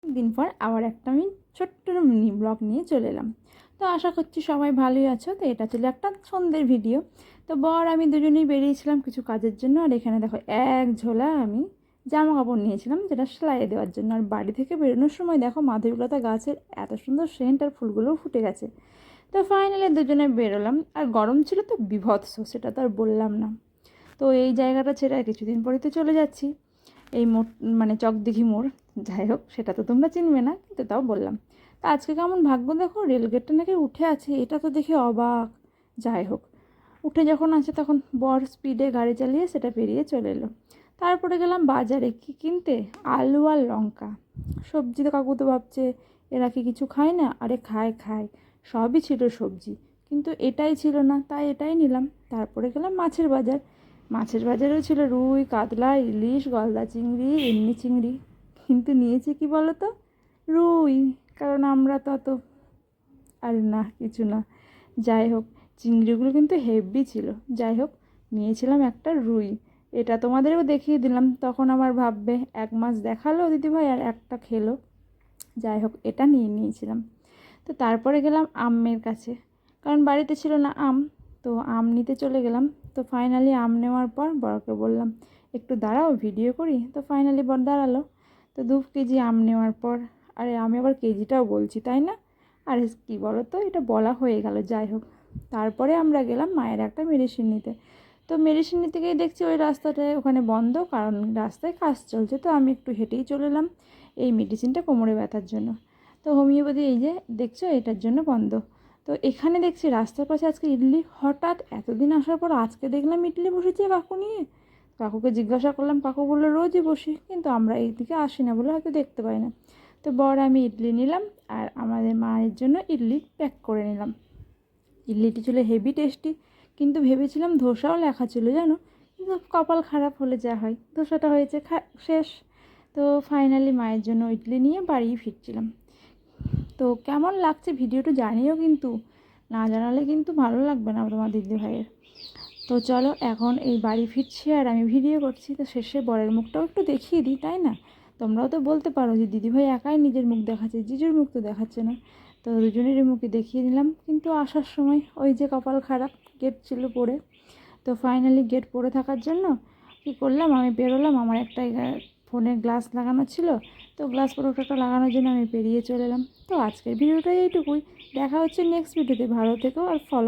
দিন পর আবার একটা আমি ছোট্ট মিনি ব্লগ নিয়ে চলে এলাম। তো আশা করছি সবাই ভালোই আছো। তো এটা ছিল একটা সন্ধ্যের ভিডিও। তো বর আমি দুজনেই বেরিয়েছিলাম কিছু কাজের জন্য। আর এখানে দেখো এক ঝোলা আমি জামা কাপড় নিয়েছিলাম, যেটা সেলাই দেওয়ার জন্য। আর বাড়ি থেকে বেরোনোর সময় দেখো মাধবীলতা গাছের এত সুন্দর সেন্ট আর ফুলগুলোও ফুটে গেছে। তো ফাইনালি দুজনে বেরোলাম। আর গরম ছিল তো বীভৎস, সেটা তো আর বললাম না। তো এই জায়গাটা ছেড়ে আর কিছুদিন পরেই তো চলে যাচ্ছি। এই মোড় মানে চকদিঘি মোড়, যাই হোক সেটা তো তোমরা চিনবে না, কিন্তু তাও বললাম। তা আজকে কেমন ভাগ্য দেখো, রেলগেটটা নাকি উঠে আছে, এটা তো দেখে অবাক। যাই হোক, উঠে যখন আছে তখন বর স্পিডে গাড়ি চালিয়ে সেটা পেরিয়ে চলে এলো। তারপরে গেলাম বাজারে কি কিনতে, আলু আর লঙ্কা। সবজি তো কাকু তো ভাবছে এরা কি কিছু খায় না, আরে খায় খায়, সবই ছিল সবজি, কিন্তু এটাই ছিল না, তাই এটাই নিলাম। তারপরে গেলাম মাছের বাজার। মাছের বাজারেও ছিল রুই, কাতলা, ইলিশ, গলদা চিংড়ি, এমনি চিংড়ি। কিন্তু নিয়েছি কি বলো তো, রুই। কারণ আমরা তো অত, আরে না কিছু না। যাই হোক, চিংড়িগুলো কিন্তু হেভি ছিল। যাই হোক, নিয়েছিলাম একটা রুই। এটা তোমাদেরও দেখিয়ে দিলাম, তখন আমার ভাববে 1 মাস দেখালো দিদিভাই আর একটা খেলো। যাই হোক, এটা নিয়ে নিয়েছিলাম। তো তারপরে গেলাম আমের কাছে, কারণ বাড়িতে ছিল না আম। তো আম নিতে চলে গেলাম। তো ফাইনালি আম নেওয়ার পর বরকে বললাম একটু দাঁড়াও ভিডিও করি। তো ফাইনালি বর দাঁড়ালো। তো 2 কেজি আম নেওয়ার পর, আরে আমি আবার কেজিটাও বলছি তাই না, আরে কী বলো তো, এটা বলা হয়ে গেল। যাই হোক, তারপরে আমরা গেলাম মায়ের একটা মেডিসিন নিতে। তো মেডিসিন নিতে গিয়ে দেখছি ওই রাস্তাটায় ওখানে বন্ধ, কারণ রাস্তায় কাজ চলছে। তো আমি একটু হেঁটেই চলে এলাম এই মেডিসিনটা কোমরে ব্যথার জন্য। তো হোমিওপ্যাথি এই যে দেখছো এটার জন্য বন্ধ। তো এখানে দেখছি রাস্তার পাশে আজকে ইডলি, হঠাৎ এতদিন আসার পর আজকে দেখলাম ইডলি বসেছে কাকু নিয়ে। কাকুকে জিজ্ঞাসা করলাম, কাকু বললো রোজই বসি, কিন্তু আমরা এইদিকে আসি না বলে হয়তো দেখতে পাই না। তো বড় আমি ইডলি নিলাম আর আমাদের মায়ের জন্য ইডলি প্যাক করে নিলাম। ইডলিটি ছিল হেভি টেস্টি, কিন্তু ভেবেছিলাম ধোসাও লেখা ছিল জানো, কিন্তু কপাল খারাপ হলে যা হয়, ধোসাটা হয়েছে শেষ। তো ফাইনালি মায়ের জন্য ইডলি নিয়ে বাড়ি ফিরছিলাম। তো কেমন লাগছে ভিডিওটা জানিও, কিন্তু না জানালে কিন্তু ভালো লাগবে না তোমার দিদি ভাইয়ের। তো চলো এখন এই বাড়ি ফিরছি আর আমি ভিডিও করছি। তো শেষে বরের মুখটাও একটু দেখিয়ে দিই তাই না। তোমরাও তো বলতে পারো যে দিদিভাই একাই নিজের মুখ দেখাচ্ছে, জিজুর মুখ তো দেখাচ্ছে না। তো দুজনেরই মুখে দেখিয়ে দিলাম, কিন্তু আসার সময় ওই যে কপাল খারাপ, গেট ছিল পড়ে। তো ফাইনালি গেট পড়ে থাকার জন্য কী করলাম, আমি বেরোলাম। আমার একটা ফোনের গ্লাস লাগানো ছিল, তো গ্লাস প্রোটেক্টরটা লাগানোর জন্য আমি বেরিয়ে চলে এলাম। তো আজকের ভিডিওটা এইটুকুই। দেখা হচ্ছে নেক্সট ভিডিওতে। ভালো থেকো আর ফলো